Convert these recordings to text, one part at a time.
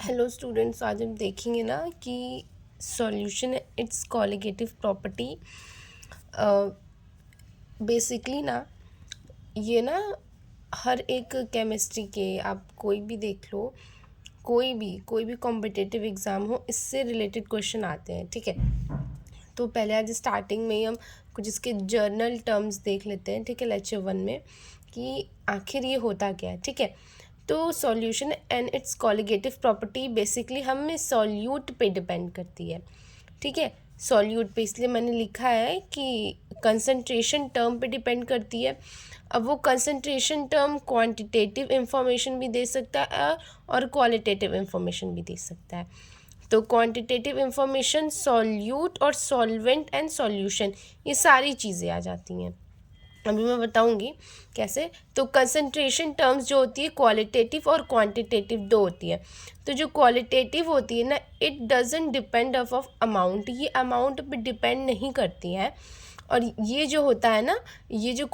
Hello students, आज हम देखेंगे ना कि solution it's colligative property. Basically ना ये ना हर एक केमिस्ट्री के आप कोई भी देख लो, कोई भी कॉम्पिटिटिव एग्ज़ाम हो, इससे रिलेटेड क्वेश्चन आते हैं। ठीक है, तो पहले आज स्टार्टिंग में ही हम कुछ इसके जर्नल टर्म्स देख लेते हैं। ठीक है, लेक्चर 1 में कि आखिर ये होता क्या है। ठीक है, तो solution and it's colligative property basically हमें सॉल्यूट पे डिपेंड करती है। ठीक है, सॉल्यूट पे इसलिए मैंने लिखा है कि कंसंट्रेशन टर्म पे डिपेंड करती है। अब वो कंसंट्रेशन टर्म क्वांटिटेटिव इंफॉर्मेशन भी दे सकता है और क्वालिटेटिव इंफॉर्मेशन भी दे सकता है। तो क्वांटिटेटिव इंफॉर्मेशन सॉल्यूट और सॉल्वेंट एंड सॉल्यूशन, ये सारी चीज़ें आ जाती हैं। अभी मैं बताऊंगी कैसे। तो कंसंट्रेशन टर्म्स जो होती है क्वालिटेटिव और क्वांटिटेटिव दो होती है। तो जो क्वालिटेटिव होती है ना, it doesn't depend of amount, ये अमाउंट पे डिपेंड नहीं करती है। और ये जो होता है ना, ये जो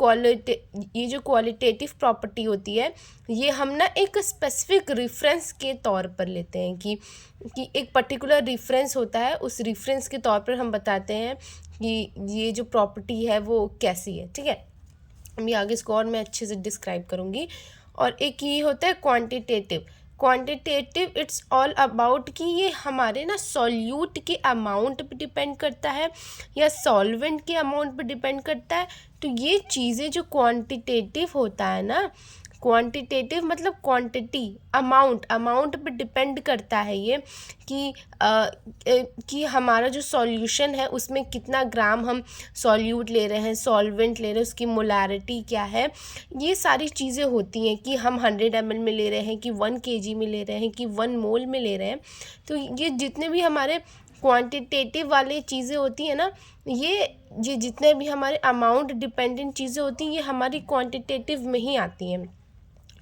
क्वालिटेटिव प्रॉपर्टी होती है, ये हम ना एक स्पेसिफिक रेफरेंस के तौर पर लेते हैं कि एक पर्टिकुलर रेफरेंस होता है, उस रेफरेंस के तौर पर हम बताते हैं कि ये जो प्रॉपर्टी है वो कैसी है। ठीक है, अभी आगे इसको और मैं अच्छे से डिस्क्राइब करूँगी। और एक ये होता है क्वांटिटेटिव इट्स ऑल अबाउट कि ये हमारे ना सॉल्यूट के अमाउंट पे डिपेंड करता है या सॉल्वेंट के अमाउंट पे डिपेंड करता है। तो ये चीज़ें जो क्वांटिटेटिव होता है ना, क्वांटिटेटिव मतलब क्वांटिटी, अमाउंट पे डिपेंड करता है ये कि हमारा जो सॉल्यूशन है उसमें कितना ग्राम हम सॉल्यूट ले रहे हैं, सॉल्वेंट ले रहे हैं, उसकी मोलारिटी क्या है। ये सारी चीज़ें होती हैं कि हम 100 ml में ले रहे हैं कि 1 kg में ले रहे हैं कि 1 मोल में ले रहे हैं। तो ये जितने भी हमारे क्वांटिटेटिव वाली चीज़ें होती हैं ना, ये जितने भी हमारे अमाउंट डिपेंडेंट चीज़ें होती हैं, ये हमारी क्वांटिटेटिव में ही आती हैं।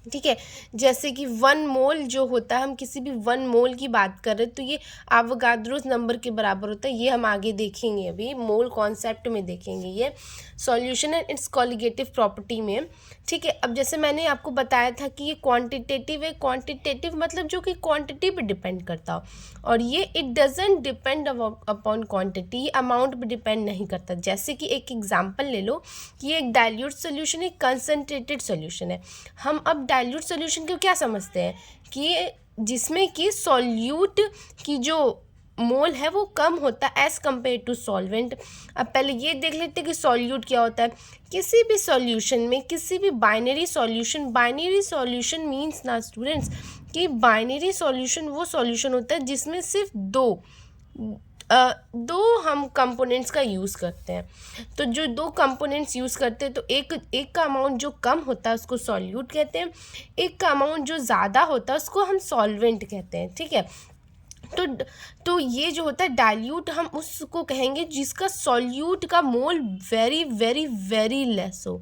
ठीक है, जैसे कि 1 मोल जो होता है, हम किसी भी 1 मोल की बात कर रहे हैं तो ये एवोगाड्रोस नंबर के बराबर होता है। ये हम आगे देखेंगे, अभी मोल कॉन्सेप्ट में देखेंगे ये solution and it's colligative property में। ठीक है, अब जैसे मैंने आपको बताया था कि ये क्वांटिटेटिव है, क्वांटिटेटिव मतलब जो कि क्वांटिटी पे डिपेंड करता हो, और ये it doesn't depend upon quantity, amount पे डिपेंड नहीं करता। जैसे कि एक एग्जांपल ले लो कि ये एक डाइल्यूट सोल्यूशन, एक कंसनट्रेटेड सोल्यूशन है। हम अब डाइल्यूट सोल्यूशन को क्या समझते हैं कि जिसमें कि सॉल्यूट की जो मोल है वो कम होता है एज़ कम्पेयर टू सॉल्वेंट। अब पहले ये देख लेते हैं कि सॉल्यूट क्या होता है। किसी भी सॉल्यूशन में, किसी भी बाइनरी सॉल्यूशन मीन्स ना स्टूडेंट्स कि बाइनरी सॉल्यूशन वो सॉल्यूशन होता है जिसमें सिर्फ दो हम कंपोनेंट्स का यूज़ करते हैं। तो जो दो कंपोनेंट्स यूज़ करते हैं, तो एक का अमाउंट जो कम होता है उसको सॉल्यूट कहते हैं, एक का अमाउंट जो ज़्यादा होता है उसको हम सॉल्वेंट कहते हैं। ठीक है, तो ये जो होता है डाइल्यूट, हम उसको कहेंगे जिसका सॉल्यूट का मोल वेरी वेरी वेरी लेस हो।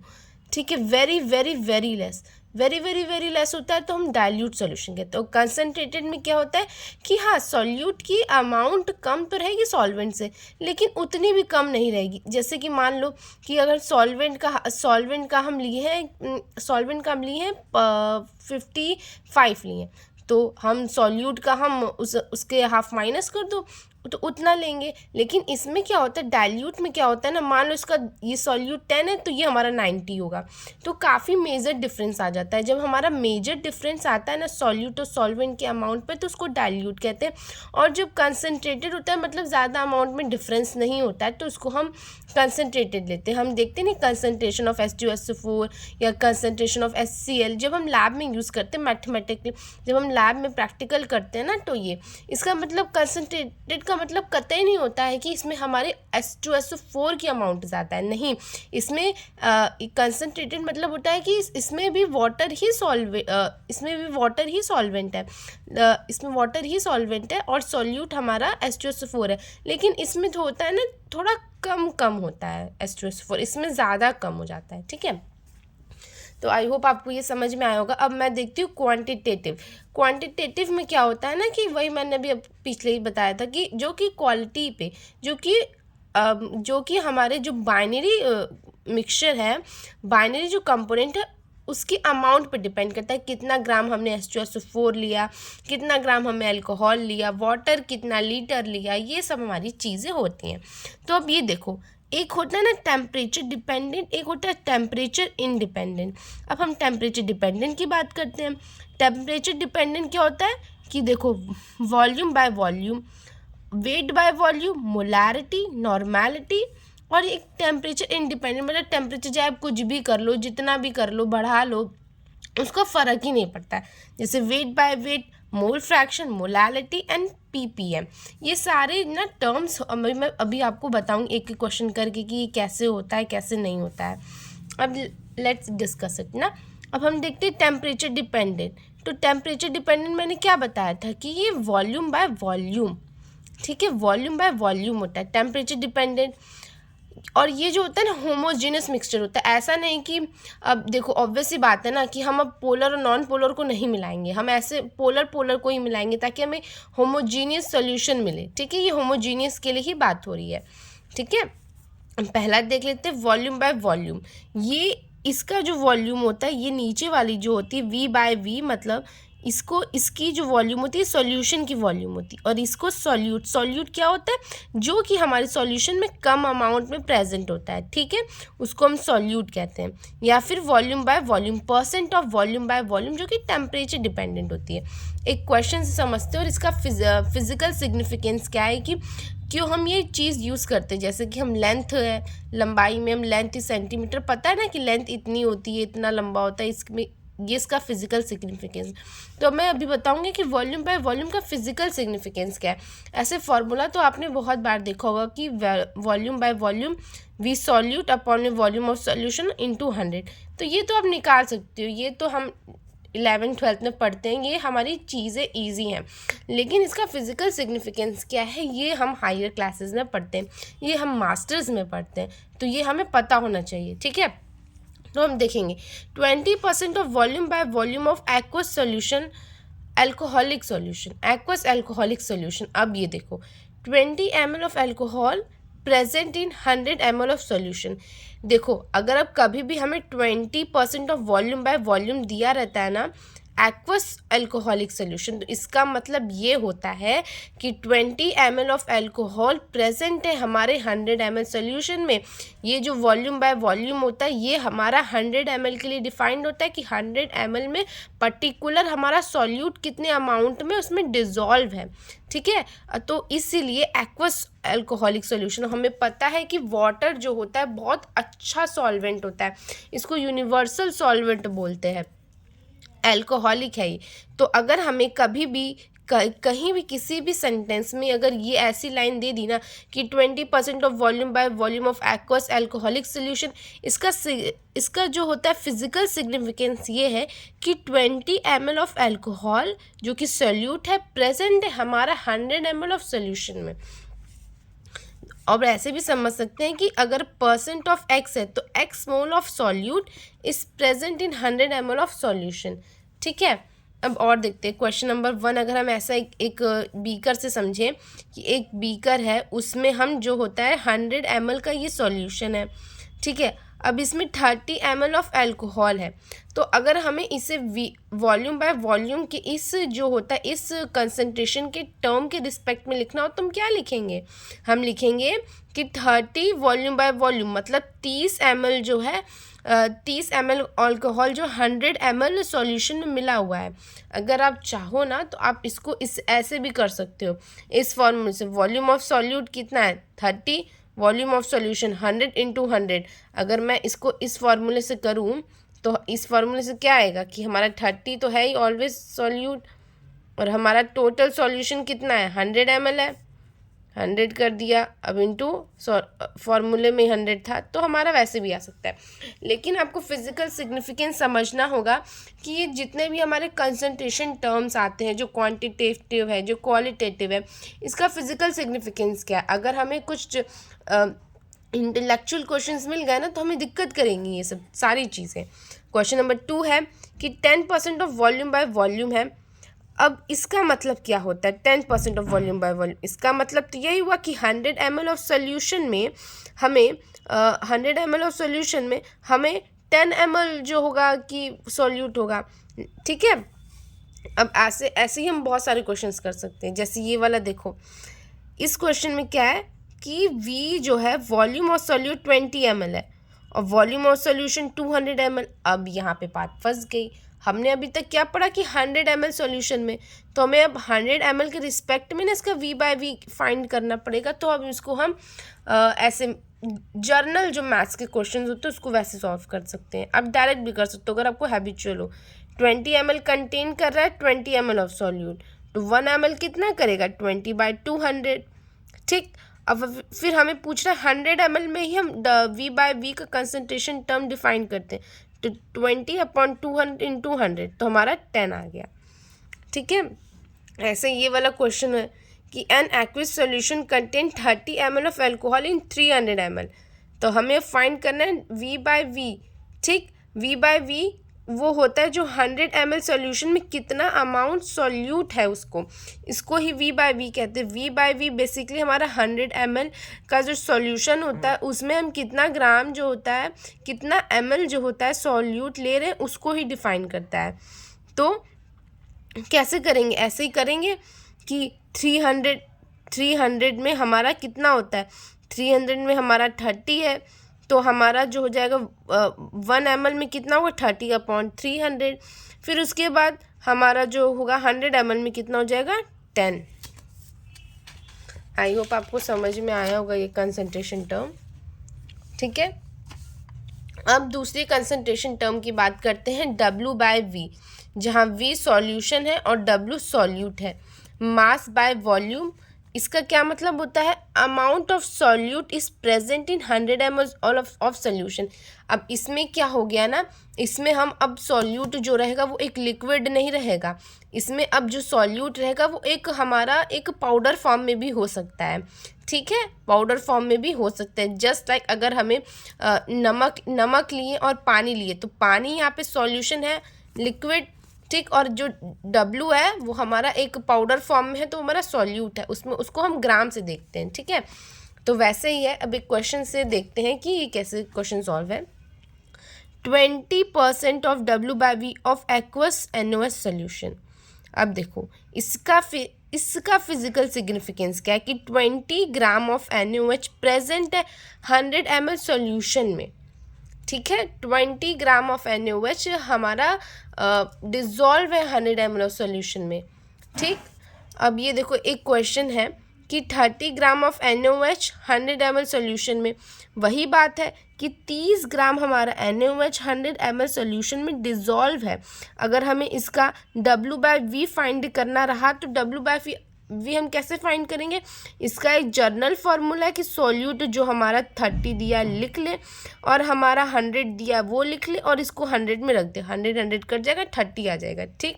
ठीक है, very very very less, very very very less होता है तो हम डाइल्यूट सॉल्यूशन कहते हैं। और कंसनट्रेटेड में क्या होता है कि हाँ, सॉल्यूट की अमाउंट कम तो रहेगी सॉल्वेंट से, लेकिन उतनी भी कम नहीं रहेगी। जैसे कि मान लो कि अगर सॉल्वेंट का हम लिए हैं 55 लिए, तो हम सॉल्यूट का हम उसके हाफ माइनस कर दो तो उतना लेंगे। लेकिन इसमें क्या होता है, डाइल्यूट में क्या होता है ना, मान लो इसका ये सॉल्यूट 10 है तो ये हमारा 90 होगा। तो काफ़ी मेजर डिफरेंस आ जाता है। जब हमारा मेजर डिफरेंस आता है ना सॉल्यूट और सॉल्वेंट के अमाउंट पे, तो उसको डाइल्यूट कहते हैं। और जब कंसनट्रेटेड होता है, मतलब ज़्यादा अमाउंट में डिफरेंस नहीं होता है, तो उसको हम कंसनट्रेटेड लेते हैं। हम देखते नहीं कंसनट्रेशन ऑफ H2SO4 या कंसनट्रेशन ऑफ HCl, जब हम लैब में यूज़ करते हैं मैथमेटिकली, जब हम लैब में प्रैक्टिकल करते हैं ना, तो ये इसका मतलब कंसनट्रेटेड का मतलब कतई नहीं होता है कि इसमें हमारे H2SO4 की अमाउंट ज़्यादा है। नहीं, इसमें कंसनट्रेटेड मतलब होता है कि इसमें भी वाटर ही सॉल्वेंट है, इसमें वाटर ही सॉल्वेंट है और सॉल्यूट हमारा H2SO4 है। लेकिन इसमें तो होता है ना, थोड़ा कम होता है H2SO4, इसमें ज़्यादा कम हो जाता है। ठीक है, तो आई होप आपको ये समझ में आया होगा। अब मैं देखती हूँ क्वांटिटेटिव में क्या होता है ना, कि वही मैंने अभी पिछले ही बताया था कि जो कि क्वालिटी पे, जो कि हमारे जो बाइनरी मिक्सचर है, बाइनरी जो कंपोनेंट है उसकी अमाउंट पे डिपेंड करता है, कितना ग्राम हमने H2SO4 लिया, कितना ग्राम हमने अल्कोहल लिया, वाटर कितना लीटर लिया, ये सब हमारी चीज़ें होती हैं। तो अब ये देखो, एक होता है ना टेम्परेचर डिपेंडेंट, एक होता है टेम्परेचर इंडिपेंडेंट। अब हम टेम्परेचर डिपेंडेंट की बात करते हैं। टेम्परेचर डिपेंडेंट क्या होता है कि देखो, volume by volume, weight by volume, molarity, normality, और एक टेम्परेचर इंडिपेंडेंट मतलब टेम्परेचर चाहे आप कुछ भी कर लो, जितना भी कर लो, बढ़ा लो, उसका फ़र्क ही नहीं पड़ता है। जैसे weight by weight, mole fraction, molality and ppm, ये सारे ना टर्म्स मैं अभी आपको बताऊंगी एक एक क्वेश्चन करके कि ये कैसे होता है, कैसे नहीं होता है। अब लेट्स डिस्कस इट ना। अब हम देखते हैं टेम्परेचर डिपेंडेंट। तो टेम्परेचर डिपेंडेंट मैंने क्या बताया था कि ये वॉल्यूम बाय वॉल्यूम, ठीक है, वॉल्यूम बाय वॉल्यूम होता है टेम्परेचर डिपेंडेंट। और ये जो होता है ना होमोजीनियस मिक्सचर होता है, ऐसा नहीं कि अब देखो ऑब्वियस सी बात है ना कि हम अब पोलर और नॉन पोलर को नहीं मिलाएंगे, हम ऐसे पोलर पोलर को ही मिलाएंगे ताकि हमें होमोजीनियस सॉल्यूशन मिले, ठीक है। ये होमोजीनियस के लिए ही बात हो रही है, ठीक है। पहला देख लेते हैं वॉल्यूम बाय वॉल्यूम। ये इसका जो वॉल्यूम होता है, ये नीचे वाली जो होती है v बाय वी, मतलब इसको, इसकी जो वॉल्यूम होती है सॉल्यूशन की वॉल्यूम होती है, और इसको सॉल्यूट, सॉल्यूट क्या होता है जो कि हमारे सॉल्यूशन में कम अमाउंट में प्रेजेंट होता है, ठीक है, उसको हम सॉल्यूट कहते हैं। या फिर volume by volume, percent of volume by volume, जो कि टेम्परेचर डिपेंडेंट होती है। एक क्वेश्चन से समझते हैं और इसका फिजिकल सिग्निफिकेंस क्या है कि क्यों हम ये चीज़ यूज़ करते हैं। जैसे कि हम लेंथ है, लंबाई में हम लेंथ सेंटीमीटर, पता है ना कि लेंथ इतनी होती है, इतना लंबा होता है, इसमें ये इसका फिजिकल सिग्निफिकेंस। तो मैं अभी बताऊंगी कि वॉल्यूम बाय वॉल्यूम का फिजिकल सिग्निफिकेंस क्या है। ऐसे फॉर्मूला तो आपने बहुत बार देखा होगा कि volume by volume we solute upon volume of solution into 100। तो ये तो आप निकाल सकते हो, ये तो हम 11th-12th में पढ़ते हैं, ये हमारी चीज़ें ईजी हैं। लेकिन इसका फिजिकल सिग्निफिकेंस क्या है, ये हम हायर क्लासेस में पढ़ते हैं, ये हम मास्टर्स में पढ़ते हैं, तो ये हमें पता होना चाहिए, ठीक है। तो हम देखेंगे 20% of volume by volume of aqueous solution, alcoholic solution, aqueous alcoholic solution. अब ये देखो 20 ml of alcohol present in 100 ml of solution. देखो अगर अब कभी भी हमें 20% ऑफ वॉल्यूम बाय वॉल्यूम दिया रहता है ना एक्वस एल्कोहलिक सोल्यूशन, तो इसका मतलब ये होता है कि 20 ml ऑफ एल्कोहल प्रेजेंट है हमारे 100 ml सोल्यूशन में। ये जो वॉल्यूम बाय वॉल्यूम होता है ये हमारा 100 ml के लिए डिफाइंड होता है कि 100 ml में पर्टिकुलर हमारा सॉल्यूट कितने अमाउंट में उसमें डिज़ोल्व है, ठीक है। तो इसीलिए एक्वस एल्कोहलिक सोल्यूशन, हमें पता है कि वाटर जो होता है बहुत अच्छा सॉल्वेंट होता है, इसको यूनिवर्सल सॉल्वेंट बोलते हैं, एल्कोहलिक है ये। तो अगर हमें कभी भी कहीं भी किसी भी सेंटेंस में अगर ये ऐसी लाइन दे दी ना कि 20% of volume by volume of aqueous alcoholic solution, इसका जो होता है फिजिकल सिग्निफिकेंस ये है कि 20 ml ऑफ एल्कोहल जो कि सोल्यूट है प्रेजेंट है हमारा 100 ml ऑफ सोल्यूशन में। और ऐसे भी समझ सकते हैं कि अगर परसेंट ऑफ एक्स है तो x mole of solute is present in 100 ml of solution, ठीक है। अब और देखते हैं क्वेश्चन नंबर 1। अगर हम ऐसा एक बीकर से समझें कि एक बीकर है, उसमें हम जो होता है 100 ml का ये सॉल्यूशन है, ठीक है। अब इसमें 30 ml ऑफ एल्कोहल है, तो अगर हमें इसे वॉल्यूम बाय वॉल्यूम के इस जो होता है इस कंसंट्रेशन के टर्म के रिस्पेक्ट में लिखना हो तो हम क्या लिखेंगे, हम लिखेंगे कि 30 वॉल्यूम बाय वॉल्यूम मतलब 30 ml जो है 30 ml अल्कोहल जो 100 ml सॉल्यूशन में मिला हुआ है। अगर आप चाहो ना तो आप इसको इस ऐसे भी कर सकते हो, इस फॉर्मूले से वॉल्यूम ऑफ सॉल्यूट कितना है 30, वॉल्यूम ऑफ सॉल्यूशन 100 × 100। अगर मैं इसको इस फॉर्मूले से करूँ तो इस फॉर्मूले से क्या आएगा कि हमारा 30 तो है ही ऑलवेज सॉल्यूट, और हमारा टोटल सॉल्यूशन कितना है 100 ml है, 100 कर दिया, अब इंटू फॉर्मूले में 100 था तो हमारा वैसे भी आ सकता है। लेकिन आपको फिजिकल सिग्निफिकेंस समझना होगा कि ये जितने भी हमारे कंसंट्रेशन टर्म्स आते हैं, जो क्वांटिटेटिव है जो क्वालिटेटिव है, इसका फिजिकल सिग्निफिकेंस क्या है। अगर हमें कुछ इंटेलेक्चुअल क्वेश्चंस मिल गए ना तो हमें दिक्कत करेंगी ये सब सारी चीज़ें। क्वेश्चन नंबर 2 है कि 10% ऑफ वॉल्यूम बाय वॉल्यूम है। अब इसका मतलब क्या होता है 10% ऑफ वॉल्यूम बाय वॉल्यूम, इसका मतलब तो यही हुआ कि 100 ml ऑफ सोल्यूशन में हमें 100 ml ऑफ सोल्यूशन में हमें 10 ml जो होगा कि सॉल्यूट होगा, ठीक है। अब ऐसे ऐसे ही हम बहुत सारे क्वेश्चंस कर सकते हैं। जैसे ये वाला देखो, इस क्वेश्चन में क्या है कि V जो है वॉल्यूम ऑफ सॉल्यूट 20 ml है और वॉल्यूम ऑफ सॉल्यूशन 200 ml। अब यहाँ पे बात फंस गई, हमने अभी तक क्या पढ़ा कि 100 ml सॉल्यूशन में, तो हमें अब 100 ml के रिस्पेक्ट में ना इसका V/V फाइंड करना पड़ेगा। तो अब इसको हम ऐसे जर्नल जो मैथ्स के क्वेश्चन होते हैं उसको वैसे सॉल्व कर सकते हैं। अब डायरेक्ट भी कर सकते हो अगर आपको हैबिचुअल हो। 20 ml कंटेन कर रहा है 20 ml ऑफ सॉल्यूट, तो 1 ml कितना करेगा 20/200, ठीक। अब फिर हमें पूछ रहा है 100 ml में ही हम V/V का कंसंट्रेशन टर्म डिफाइन करते हैं, तो 20/200 × 100 तो हमारा 10 आ गया, ठीक है। ऐसे ये वाला क्वेश्चन है कि an aqueous solution contain 30 ml of alcohol in 300 ml, तो हमें फाइंड करना है V/V, ठीक। V/V वो होता है जो 100 ml सॉल्यूशन में कितना अमाउंट सॉल्यूट है उसको, इसको ही V/V कहते हैं। V/V बेसिकली हमारा 100 ml का जो सॉल्यूशन होता है उसमें हम कितना ग्राम जो होता है, कितना ml जो होता है सॉल्यूट ले रहे हैं उसको ही डिफाइन करता है। तो कैसे करेंगे, ऐसे ही करेंगे कि 300 में हमारा कितना होता है, 300 में हमारा 30 है, तो हमारा जो हो जाएगा 1 ml में कितना होगा 30/300। फिर उसके बाद हमारा जो होगा 100 ml में कितना हो जाएगा 10। आई होप आपको समझ में आया होगा ये कंसंट्रेशन टर्म, ठीक है। अब दूसरी कंसंट्रेशन टर्म की बात करते हैं W/V, जहाँ V सॉल्यूशन है और W सॉल्यूट है। मास बाय वॉल्यूम, इसका क्या मतलब होता है, amount of solute is present in 100 ml of solution. अब इसमें क्या हो गया ना, इसमें हम अब सॉल्यूट जो रहेगा वो एक लिक्विड नहीं रहेगा, इसमें अब जो सॉल्यूट रहेगा वो एक हमारा एक पाउडर फॉर्म में भी हो सकता है, ठीक है, पाउडर फॉर्म में भी हो सकता है। जस्ट लाइक अगर हमें नमक लिए और पानी लिए, तो पानी यहाँ पे सॉल्यूशन है, लिक्विड, ठीक, और जो W है वो हमारा एक पाउडर फॉर्म में है तो हमारा सॉल्यूट है, उसमें उसको हम ग्राम से देखते हैं, ठीक है। तो वैसे ही है। अब एक क्वेश्चन से देखते हैं कि ये कैसे क्वेश्चन सॉल्व है। 20% of W/V of aqueous NaOH solution. अब देखो इसका फिजिकल सिग्निफिकेंस क्या है कि 20 ग्राम ऑफ NaOH प्रेजेंट है 100 ml सॉल्यूशन में, ठीक है। 20 ग्राम ऑफ NaOH हमारा डिज़ोल्व है 100 ml ऑफ सॉल्यूशन में, ठीक। अब ये देखो एक क्वेश्चन है कि 30 gram of NaOH 100 ml solution में, वही बात है कि 30 ग्राम हमारा NaOH 100 ml सॉल्यूशन में डिज़ोल्व है। अगर हमें इसका W/V फाइंड करना रहा तो W/V हम कैसे फाइंड करेंगे, इसका एक जर्नल फार्मूला है कि सॉल्यूट जो हमारा 30 दिया लिख ले और हमारा 100 दिया वो लिख ले और इसको 100 में रख दे, 100 कट जाएगा 30 आ जाएगा, ठीक।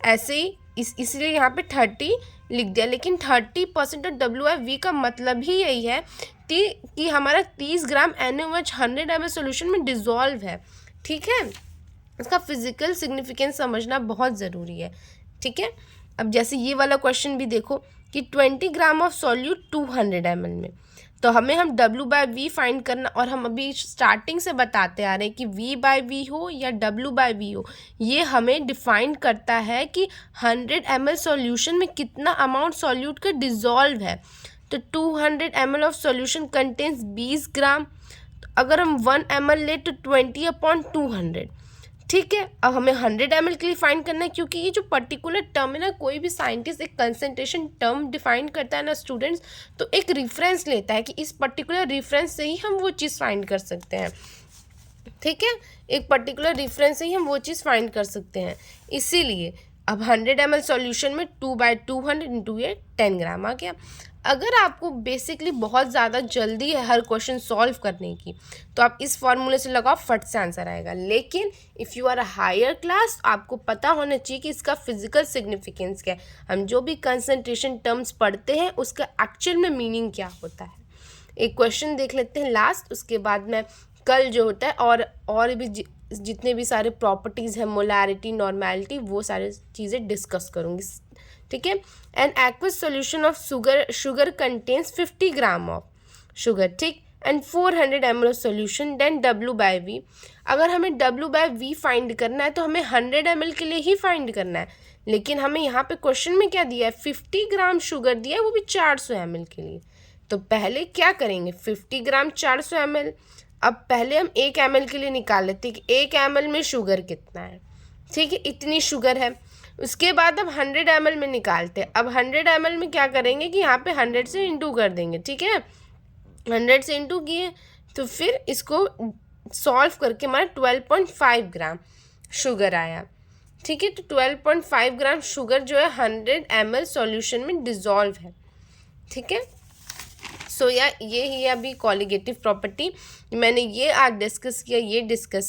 ऐसे ही इसलिए यहाँ पे 30 लिख दिया, लेकिन 30% ऑफ W/V का मतलब ही यही है कि हमारा 30 ग्राम NaOH 100 ml सोल्यूशन में डिज़ोल्व है, ठीक है। इसका फिजिकल सिग्निफिकेंस समझना बहुत ज़रूरी है, ठीक है। अब जैसे ये वाला क्वेश्चन भी देखो कि 20 ग्राम ऑफ सॉल्यूट 200 ml में, तो हम W/V फाइंड करना, और हम अभी स्टार्टिंग से बताते आ रहे हैं कि V/V हो या W/V हो, ये हमें डिफाइन करता है कि 100 ml सॉल्यूशन में कितना अमाउंट सॉल्यूट का डिज़ोल्व है। तो 200 ml ऑफ सॉल्यूशन कंटेन्स 20 ग्राम, अगर हम 1 ml ले तो 20/200, ठीक है। अब हमें 100 ml के लिए फाइंड करना है, क्योंकि ये जो पर्टिकुलर टर्म है ना, कोई भी साइंटिस्ट एक कंसंट्रेशन टर्म डिफाइन करता है ना स्टूडेंट्स, तो एक रेफरेंस लेता है कि इस पर्टिकुलर रेफरेंस से ही हम वो चीज़ फाइंड कर सकते हैं, ठीक है। एक पर्टिकुलर रेफरेंस से ही हम वो चीज़ फाइंड कर सकते हैं। इसीलिए अब 100 ml सॉल्यूशन में 2/200 इंटू ये 10 ग्राम आ गया। अगर आपको बेसिकली बहुत ज़्यादा जल्दी है हर क्वेश्चन सॉल्व करने की, तो आप इस फॉर्मूले से लगाओ, फट से आंसर आएगा। लेकिन if you are a higher class, आपको पता होना चाहिए कि इसका फिजिकल सिग्निफिकेंस क्या है। हम जो भी कंसंट्रेशन टर्म्स पढ़ते हैं उसका एक्चुअल में मीनिंग क्या होता है। एक क्वेश्चन देख लेते हैं लास्ट, उसके बाद में कल जो होता है और भी जितने भी सारे प्रॉपर्टीज़ हैं, मोलैरिटी, नॉर्मैलिटी, वो सारी चीज़ें डिस्कस करूँगी, ठीक है। An aqueous solution of sugar contains 50 gram of sugar, ठीक। And 400 ml of solution, then W/V। अगर हमें W/V फाइंड करना है तो हमें 100 ml के लिए ही फाइंड करना है, लेकिन हमें यहाँ पे क्वेश्चन में क्या दिया है, 50 ग्राम शुगर दिया है, वो भी 400 ml के लिए। तो पहले क्या करेंगे, 50 ग्राम 400 ml। अब पहले हम 1 ml के लिए निकाल लेते हैं कि 1 ml में शुगर कितना है, ठीक है, इतनी शुगर है। उसके बाद अब 100 ml में निकालते हैं। अब 100 ml में क्या करेंगे कि यहाँ पे 100 से इंटू कर देंगे, ठीक है, 100 से इंटू किए तो फिर इसको सॉल्व करके हमारा 12.5 ग्राम शुगर आया, ठीक है। तो 12.5 ग्राम शुगर जो है 100 ml सॉल्यूशन में डिज़ोल्व है, ठीक है। सो ये ही है अभी कॉलिगेटिव प्रॉपर्टी। मैंने ये आज डिस्कस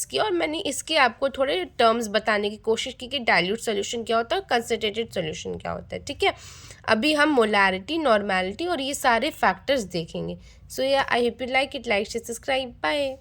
किया और मैंने इसके आपको थोड़े टर्म्स बताने की कोशिश की कि डाइल्यूट सोल्यूशन क्या होता है, कंसंट्रेटेड सोल्यूशन क्या होता है, ठीक है। अभी हम मोलैरिटी, नॉर्मेलिटी और ये सारे फैक्टर्स देखेंगे। So I hope you like it, like, subscribe, bye.